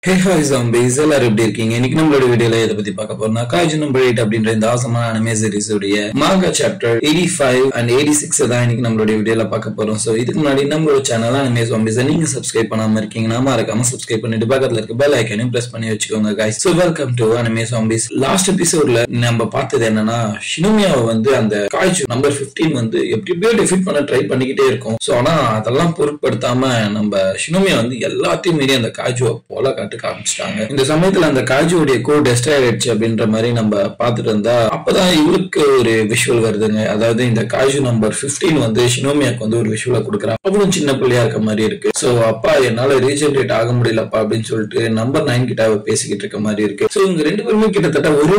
Hey hi zombies, எல்லாரும் எப்படி இருக்கீங்க? இன்னைக்கு நம்மளோட வீடியோல எதை பத்தி பார்க்க போறோம்னா காய்ஜு நம்பர் 8 அப்படின்ற இந்த ஆசமான அனிமே சீரிஸ் உடைய மாங்கா சாப்டர் 85 and 86 தான் இன்னைக்கு நம்மளோட வீடியோல பார்க்க போறோம். சோ இதுக்கு முன்னாடி நம்மளோட சேனல் அனிமே zombies நீங்க சப்ஸ்கிரைப் பண்ணாம இருக்கீங்கன்னா மறக்காம சப்ஸ்கிரைப் பண்ணிட்டு பக்கத்துல இருக்க பெல் ஐகானையும் பிரஸ் பண்ணி வச்சுக்கோங்க guys. So welcome to anime zombies. Last எபிசோட்ல நம்ம பார்த்தது என்னன்னா ஷினோமியாவை வந்து அந்த காய்ஜு நம்பர் 15 வந்து எப்படியோ டிஃபீட் பண்ண ட்ரை பண்ணிக்கிட்டே இருக்கும். சோ ஆனா அதெல்லாம் பொருட்படுத்தாம நம்ம ஷினோமியா வந்து எல்லாத்தையும் மீறி அந்த காய்ஜுவை போல காமிச்சிட்டாங்க. இந்த சமயத்துல அந்த காஜுடைய கோட் டெஸ்ட்ராய் ஆயிடுச்சு அப்படின்ற மாதிரி நம்ம பார்த்துட்டு இருந்தா அப்பதான் இவருக்கு ஒரு விஷுவல் வருதுங்க. அதாவது இந்த காஜு நம்பர் 15 வந்து ஷினோமியாக்கு வந்து ஒரு விஷுவலை கொடுக்குறான். அவ்வளவு சின்ன பிள்ளையா இருக்க மாதிரி இருக்கு. சோ அப்பா என்னால ரீஜெனரேட் ஆக முடியலப்பா அப்படின்னு சொல்லிட்டு நம்பர் 9 கிட்ட பேசிக்கிட்டு இருக்க மாதிரி இருக்கு. சோ இவங்க ரெண்டு பேருமே கிட்டத்தட்ட ஒரே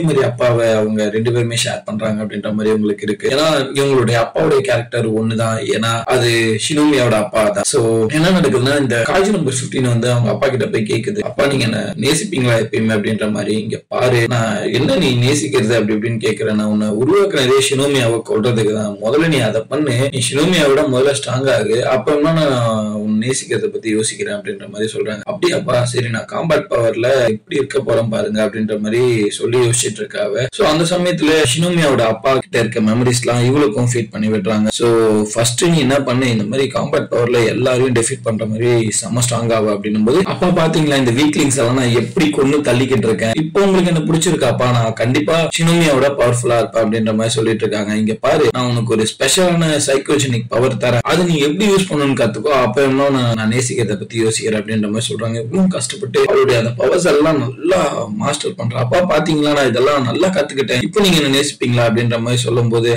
மாதிரி அப்பாவை அவங்க ரெண்டு பேருமே ஷேர் பண்றாங்க அப்படின்ற மாதிரி உங்களுக்கு இருக்கு. ஏன்னா இவங்களுடைய அப்பாவுடைய கேரக்டர் ஒண்ணுதான். ஏன்னா அது ஷினோமியாவோட அப்பா தான். சோ என்ன நடக்குதுன்னா இந்த காஜு நம்பர் 15 வந்து அவங்க அப்பா கிட்ட போய் கேக்குது, அப்பா நீங்க என்ன நேசிப்பீங்களா எப்பயுமே அப்படின்ற மாதிரி. இங்க பாரு, நான் என்ன நீ நேசிக்கிறது அப்படி இப்படின்னு கேக்குறேன். நான் உன்னை உருவாக்குனதே ஷினோமியாவை கொள்றதுக்கு தான். முதல்ல நீ அதை பண்ணு, நீ ஷினோமியாவோட முதல்ல ஸ்ட்ராங் ஆகு, அப்புறமா நான் உன் நேசிக்கிறத பத்தி யோசிக்கிறேன் அப்படின்ற மாதிரி சொல்றாங்க. அப்படியாப்பா, சரி நான் காம்பேட் பவர்ல இப்படி இருக்க போறேன் பாருங்க அப்படின்ற மாதிரி சொல்லி யோசிச்சுட்டு இருக்காவ. சோ அந்த சமயத்துல ஷினோமியாவோட அப்பா கிட்ட இருக்க மெமரிஸ் எல்லாம் இவளுக்கும் ஃபீட் பண்ணி விடுறாங்க. சோ ஃபர்ஸ்ட் நீ என்ன பண்ணு, இந்த மாதிரி காம்பேட் பவர்ல எல்லாரையும் டெஃபீட் பண்ற மாதிரி செம்ம ஸ்ட்ராங் ஆவா அப்படின்னும் போது, அப்பா பாத்தீங்களா இந்த வீக்லிங்ஸ் எல்லாம் நான் எப்படி கொண்டு தள்ளிக்கிட்டு இருக்கேன், இப்போ உங்களுக்கு என்ன பிடிச்சிருக்காப்பா, நான் கண்டிப்பா ஷினோமியாவோட பவர்ஃபுல்லா இருப்பேன் அப்படின்ற மாதிரி சொல்லிட்டு இருக்காங்க. இங்க பாரு, நான் உனக்கு ஒரு ஸ்பெஷலான சைக்கோஜெனிக் பவர் தரேன், அது நீ எப்படி யூஸ் பண்ணணும்னு கத்துக்கோ, அப்ப என்ன நான் நேசிக்கிறத பத்தி யோசிக்கிறேன் அப்படின்ற மாதிரி சொல்றாங்க. இவ்வளவு கஷ்டப்பட்டு அவருடைய அந்த பவர்ஸ் எல்லாம் நல்லா மாஸ்டர் பண்றேன். அப்பா பாத்தீங்களா நான் இதெல்லாம் நல்லா கத்துக்கிட்டேன், இப்போ நீங்க என்ன நேசிப்பீங்களா அப்படின்ற மாதிரி சொல்லும் போது,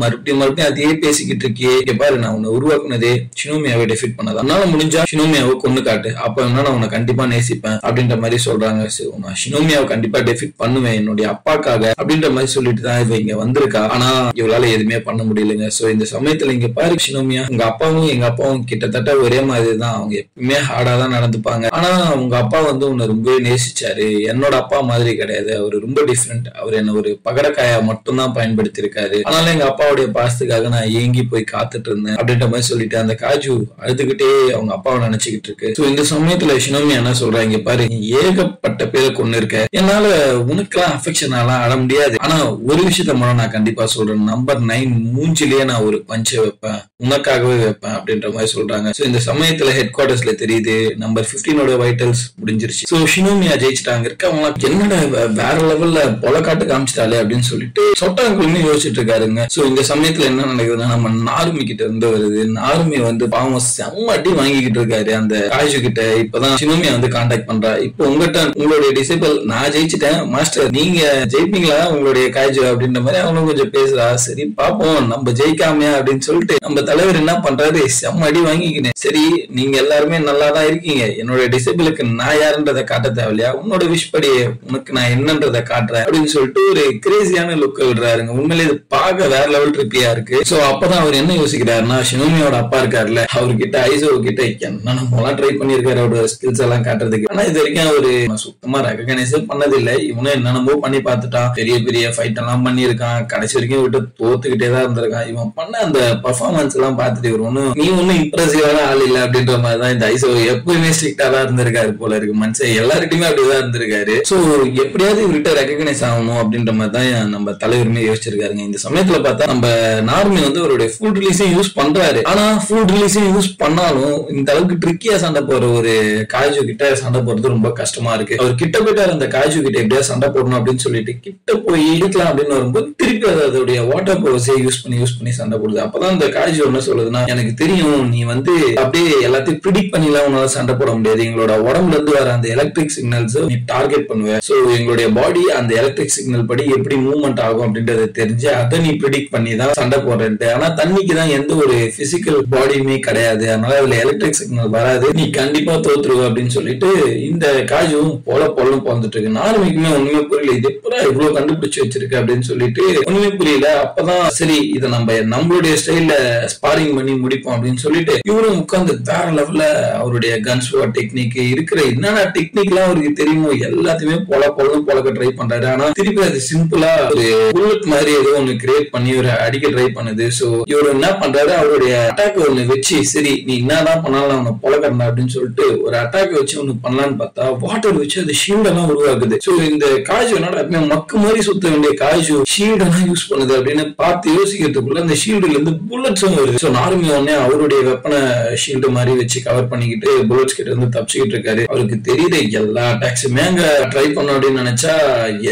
மறுபடியும் அதே பேசிக்கிட்டு இருக்கியே, இங்க பாரு நான் உன்னை உருவாக்குனதே ஷினோமியாவை டெஃபீட் பண்ணது, அதனால முடிஞ்சா ஷினோமியாவை கொண்டு காட்டு, அப்ப என்ன நான் உன்னை கண்டிப்பா நேசிப்பேன் அப்படின்ற மாதிரி சொல்றாங்க. நான் ஷினோமியாவை கண்டிப்பா டெஃபீட் பண்ணுவேன் என்னுடைய அப்பாக்காக அப்படின்ற மாதிரி சொல்லிட்டு தான் இவ இங்க வந்திருக்கா. ஆனா இவளால எதுவுமே பண்ண முடியலங்க. சோ இந்த சமயத்துல இங்க பாரு ஷினோமியா, உங்க அப்பாவும் எங்க அப்பாவும் கிட்டத்தட்ட ஒரே மாதிரி தான். அவங்க எப்பவுமே ஹார்டா தான் நடந்துப்பாங்க. ஆனா உங்க அப்பா வந்து உன்னை ரொம்பவே நேசிச்சாரு. என்னோட அப்பா மாதிரி கிடையாது, அவரு ரொம்ப டிஃப்ரெண்ட். அவர் என்ன ஒரு பகடக்காயா மட்டும் தான் பயன்படுத்தி இருக்காரு. ஆனாலும் எங்க அப்பாவுடைய பாசத்துக்காக நான் ஏங்கி போய் காத்துட்டு இருந்தேன் அப்படின்ற மாதிரி சொல்லிட்டு அந்த காஜு அழுதுகிட்டே அவங்க அப்பாவை நினைச்சுக்கிட்டு இருக்கு. சோ இந்த சமயத்துல ஷினோமியா என்ன சொல்றாங்க, பாரு நீ ஏகப்பட்ட பேரை கொண்டு இருக்க, என்னால உனக்கெல்லாம் அஃபெக்ஷன் எல்லாம் ஆட முடியாது. ஆனா ஒரு விஷயத்த மட்டும் நான் கண்டிப்பா சொல்றேன், நம்பர் 9 மூஞ்சிலேயே நான் ஒரு பஞ்ச வைப்பேன், உனக்காகவே வைப்பேன் அப்படின்ற மாதிரி சொல்றாங்க. சோ இந்த சமயத்துல ஹெட் குவார்டர்ஸ்ல தெரியுது நம்பர் 15 வைட்டல்ஸ் முடிஞ்சிருச்சு. சோ ஷினோமியா ஜெயிச்சிட்டாங்க. இருக்கவங்க என்னடா வேற லெவல்ல பொல காட்டு காமிச்சிட்டாலே அப்படின்னு சொல்லிட்டு சொட்டாங்களுமே யோசிச்சுட்டு இருக்காருங்க. சோ இந்த சமயத்துல என்ன நடக்குதுன்னா, நம்ம நாருமி கிட்ட இருந்து வருது. நாருமி வந்து பாவம் செம்ம அடி வாங்கிக்கிட்டு இருக்காரு அந்த காஜு கிட்ட. இப்பதான் ஷினோமியா வந்து கான்டாக்ட் பண்றா, இப்போ உங்ககிட்ட உங்களுடைய டிசேபிள் நான் ஜெயிச்சிட்டேன் மாஸ்டர், நீங்க ஜெயிப்பீங்களா உங்களுடைய காஜு அப்படின்ற மாதிரி அவனும் கொஞ்சம் பேசுறா. சரி பாப்போம் நம்ம ஜெயிக்காமையா அப்படின்னு சொல்லிட்டு நம்ம தலைவர் என்ன பண்றாரு, செம்ம அடி வாங்கிக்கினேன். சரி நீங்க எல்லாருமே நல்லா தான் இருக்கீங்க, என்னோட டிசேபிளுக்கு நான் யாருன்றதை காட்ட தேவையில்லையா, உன்னோட விஷ் படி உனக்கு நான் என்னன்றதை காட்டுறேன் அப்படின்னு சொல்லிட்டு ஒரு கிரேசியான லுக் விடுறாருங்க. உண்மையிலே இது பார்க்க வேற லெவல் ட்ரிப்பியா இருக்கு. சோ அப்பதான் அவர் என்ன யோசிக்கிறாருன்னா, ஷினோமியோட அப்பா இருக்காருல்ல, அவர்கிட்ட ஐசோ கிட்ட என்ன நம்மளாம் ட்ரை பண்ணிருக்காரு அவரோட ஸ்கில்ஸ் எல்லாம் காட்டுறதுக்கு. ஆனா இது வரைக்கும் அவரு சுத்தமா ரெகனைஸ் பண்ணதில்லை. இவனும் என்னென்னமோ பண்ணி பார்த்துட்டான், பெரிய பெரிய ஃபைட் எல்லாம் பண்ணிருக்கான், கடைசி வரைக்கும் விட்டு தோத்துக்கிட்டே தான் இருந்திருக்கான். இவன் பண்ண அந்த பர்ஃபார்மன்ஸ் எல்லாம் பார்த்துட்டு இவர் நீ ஒன்னும் இம்ப்ரெசிவான ஆள் இல்ல அப்படின்ற மாதிரிதான் இந்த ஐசோ எப்பவுமே ஸ்ட்ரிக்டா தான் இருந்திருக்காரு போல இருக்கு. மனுஷன் எல்லாருக்குமே அப்படிதான் இருந்திருக்காரு. சோ எப்படியாவது இவர்கிட்ட ரெகனைஸ் ஆகணும் அப்படின்ற மாதிரி தான் நம்ம தலைவருமே யோசிச்சிருக்காருங்க. இந்த சமயத்துல பார்த்தா நம்ம நார்மி வந்து அவருடைய ஃபுல் ரிலீஸையும் யூஸ் பண்றாரு. ஆனா ஃபுல் ரிலீஸையும் யூஸ் பண்ணாலும் இந்த அளவுக்கு ட்ரிக்கியா சண்டை போற ஒரு காஜு கிட்ட சண்டை போறது ரொம்ப கஷ்டமா இருக்கு. அவர் கிட்ட போயிட்டாரு அந்த காஜு கிட்ட எப்படியா சண்டை போடணும் அப்படின்னு சொல்லிட்டு கிட்ட போய் இருக்கலாம் அப்படின்னு வரும்போது திருப்பி அதோடைய வாட்டர் பவர்ஸே யூஸ் பண்ணி சண்டை போடுது. அப்பதான் அந்த காஜு என்ன சொல்லுதுன்னா, எனக்கு தெரியும் நீ வந்து அப்படியே எல்லாத்தையும் ப்ரிடிக்ட் பண்ணிலாம் உன்னால சண்டை போட முடியாது, எங்களோட உடம்புல இருந்து வர அந்த எலக்ட்ரிக் சிக்னல்ஸ் நீ டார்கெட் பண்ணுவ. சோ எங்களுடைய பாடி அந்த எலக்ட்ரிக் சிக்னல் படி எப்படி மூவ்மெண்ட் ஆகும் அப்படின்றத தெரிஞ்சு அதை நீ ப்ரிடிக்ட் பண்ணி தான் சண்டை போடுறேன்ட்டு. ஆனா தண்ணிக்கு தான் எந்த ஒரு பிசிக்கல் பாடியுமே கிடையாது, அதனால அதுல எலக்ட்ரிக் சிக்னல் வராது, நீ கண்டிப்பா தோத்துருவ அப்படின்னு சொல்லிட்டு இந்த காஜுவும் பொலம் போந்துட்டு இருக்கு. நானுமே ஒண்ணுமே புரியல, இது எப்படா இவ்வளவு கண்டுபிடிச்சு வச்சிருக்கு அப்படின்னு சொல்லிட்டு ஒண்ணுமே புரியல. அப்பதான் சரி இதை நம்மளுடைய ஸ்டைல்ல ஸ்பாரிங் பண்ணி முடிப்போம் அப்படின்னு சொல்லிட்டு இவரும் உட்கார்ந்து அந்த வேற லெவல்ல அவருடைய கன்ஸ் டெக்னிக் இருக்கிற என்னென்ன டெக்னிக் எல்லாம் அவருக்கு தெரியுமோ எல்லாத்தையுமே பொழக்க ட்ரை பண்றாரு. ஆனா திருப்பி அது சிம்பிளா ஒரு புல்லட் மாதிரி ஏதோ ஒண்ணு கிரியேட் பண்ணி ஒரு அடிக்க ட்ரை பண்ணுது. சோ இவர் என்ன பண்றாரு, அவருடைய அட்டாக் ஒண்ணு வச்சு சரி நீ என்னதான் பண்ணாலும் அவனை பொழக்கிறா அப்படின்னு சொல்லிட்டு ஒரு அட்டாக் வச்சு ஒண்ணு பண்ணலான்னு பார்த்தா வாட்டர் வச்சு அது ஷீல்ட் எல்லாம் உருவாக்குது. சோ இந்த காஜு என்னடா மக்கு மாதிரி சுத்த வேண்டிய காஜு ஷீல்ட் எல்லாம் யூஸ் பண்ணுது அப்படின்னு பார்த்து யோசிக்கிறதுக்குள்ள அந்த ஷீல்டுல இருந்து புல்லட்ஸும் வருது. சோ நார்மி உடனே அவருடைய வெப்பனை ஷீல்டு மாதிரி வச்சு கவர் பண்ணிக்கிட்டு புல்லட்ஸ் கிட்ட இருந்து தப்பிச்சுக்கிட்டு இருக்காரு. அவருக்கு தெரியுது எல்லா அட்டாக்ஸுமே அங்க ட்ரை பண்ண அப்படின்னு நினைச்சா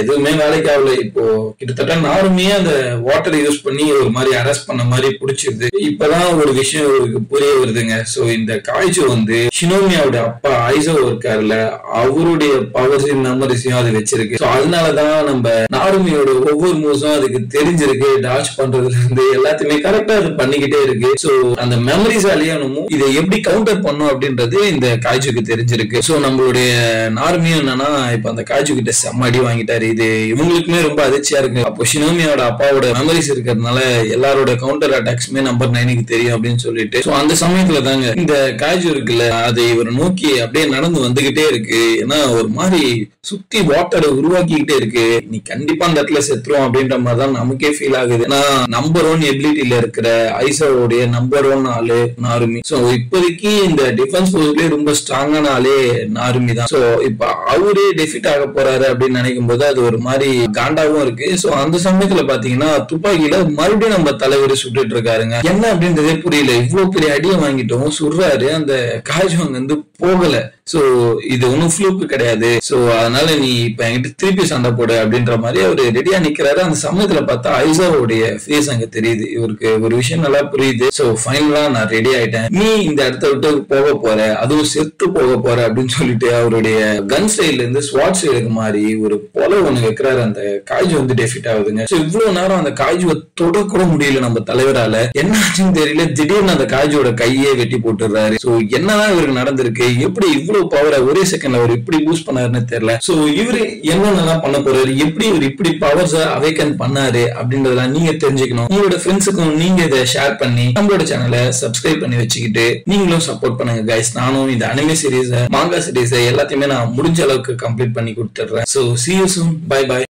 எதுவுமே வேலைக்கு ஆகல. இப்போ கிட்டத்தட்ட நார்மியே அந்த வாட்டரை யூஸ் பண்ணி ஒரு மாதிரி அரெஸ்ட் பண்ண மாதிரி பிடிச்சிருது. இப்பதான் ஒரு விஷயம் அவருக்கு புரிய வருதுங்க. சோ இந்த காய்ச்சல் வந்து ஷினோமியாவோட அப்பா ஐசோ இருக்காருல்ல, அவருடைய பவர்ஸையும் மெமரிஸையும் அது வச்சிருக்கு. சோ அதனாலதான் நம்ம நார்மியோட ஒவ்வொரு மூவ்ஸும் அதுக்கு தெரிஞ்சிருக்கு. டாச் பண்றதுல இருந்து எல்லாத்தையுமே கரெக்டா அது பண்ணிக்கிட்டே இருக்கு. சோ அந்த மெமரிஸாலேயே இதை எப்படி கவுண்டர் பண்ணும் அப்படின்றது இந்த காய்ச்சுக்கு தெரிஞ்சிருக்கு. சோ நம்மளுடைய நார்மியும் என்னன்னா இப்ப அந்த காய்ச்சு கிட்ட செம்ம அடி வாங்கிட்டாரு. இது இவங்களுக்குமே ரொம்ப அதிர்ச்சியா இருக்கு. அப்போ ஷினோமியோட அப்பாவோட மெமரிஸ் இருக்கிறதுனால எல்லாரோட கவுண்டர் அட்டாக்ஸ்மே நம்பர் 9க்கு தெரியும் அப்படின்னு சொல்லிட்டு சோ அந்த சமயத்துல தாங்க இந்த காய்ச்சு இருக்குல்ல அதை இவர் நோக்கி அப்படியே நடந்து வந்துகிட்டே இருக்கு. ஏன்னா ஒரு மாதிரி சுத்தி வாட்டரை உருவாக்கிக்கிட்டே இருக்கு. நீ கண்டிப்பா அந்த இடத்துல செத்துரும் அப்படின்ற மாதிரிதான் நமக்கே ஃபீல் ஆகுது. ஏன்னா நம்பர் 1 எபிலிட்டியில இருக்கிற ஐசோவுடைய நம்பர் 1 ஆளு நாருமி. சோ இப்போதைக்கு இந்த டிஃபென்ஸ் போர்ஸ்லயே ரொம்ப ஸ்ட்ராங்கான ஆளே நாருமி தான். சோ இப்ப அவரே டெஃபிட் ஆக போறாரு அப்படின்னு நினைக்கும் போது அது ஒரு மாதிரி காண்டாவும் இருக்கு. சோ அந்த சமயத்துல பாத்தீங்கன்னா துப்பாக்கியில மறுபடியும் நம்ம தலைவர் சுட்டுட்டு இருக்காருங்க. என்ன அப்படின்றதே புரியல. இவ்வளவு பெரிய அடியை வாங்கிட்டோம், சுடுறாரு, அந்த காஜுவங்க வந்து போகல. சோ இது ஒன்னும் ஃப்ளூக்கு கிடையாது. சோ அதனால நீ இப்ப என்கிட்ட திருப்பி சண்டை போடு அப்படின்ற மாதிரி அவரு ரெடியா நிக்கிறாரு. அந்த சமயத்துல பார்த்தா ஐசாவோடைய ஃபேஸ் அங்க தெரியுது. இவருக்கு ஒரு விஷயம் நல்லா புரியுது. சோ ஃபைனலா நான் ரெடி ஆயிட்டேன், நீ இந்த இடத்த விட்டு போக போற, அதுவும் செத்து போக போற அப்படின்னு சொல்லிட்டு அவருடைய கன் சைட்ல இருந்து ஸ்வாட் சைடுக்கு மாதிரி ஒரு பொல ஒண்ணு வைக்கிறாரு. அந்த காய்ஜு வந்து டெஃபிட் ஆகுதுங்க. சோ இவ்வளவு நேரம் அந்த காய்ஜுவை தொட கூட முடியல நம்ம தலைவரால. என்ன ஆச்சுன்னு தெரியல, திடீர்னு அந்த காய்ஜோட கையே வெட்டி போட்டுறாரு. சோ என்னதான் இவருக்கு நடந்திருக்கு, எப்படி இவ்வளவு பவரை ஒரே செகண்ட்ல அவர் இப்படி பூஸ்ட் பண்ணாருன்னு தெரியல. சோ இவரு என்னென்னலாம் பண்ண போறாரு, எப்படி இவர் இப்படி பவர்ஸ் அவேக்கன் பண்ணாரு அப்படின்றதெல்லாம் நீங்க தெரிஞ்சுக்கணும். உங்களோட ஃப்ரெண்ட்ஸுக்கும் நீங்க இதை ஷேர் பண்ணி நம்மளோட சேனலை சப்ஸ்கிரைப் பண்ணி வச்சுக்கிட்டு நீங்களும் சப்போர்ட் பண்ணுங்க கைஸ். நானும் இந்த அனிமே சீரீஸ் மாங்கா சீரீஸ் எல்லாத்தையுமே நான் முடிஞ்ச அளவுக்கு கம்ப்ளீட் பண்ணி கொடுத்துடுறேன். So see you soon. Bye bye.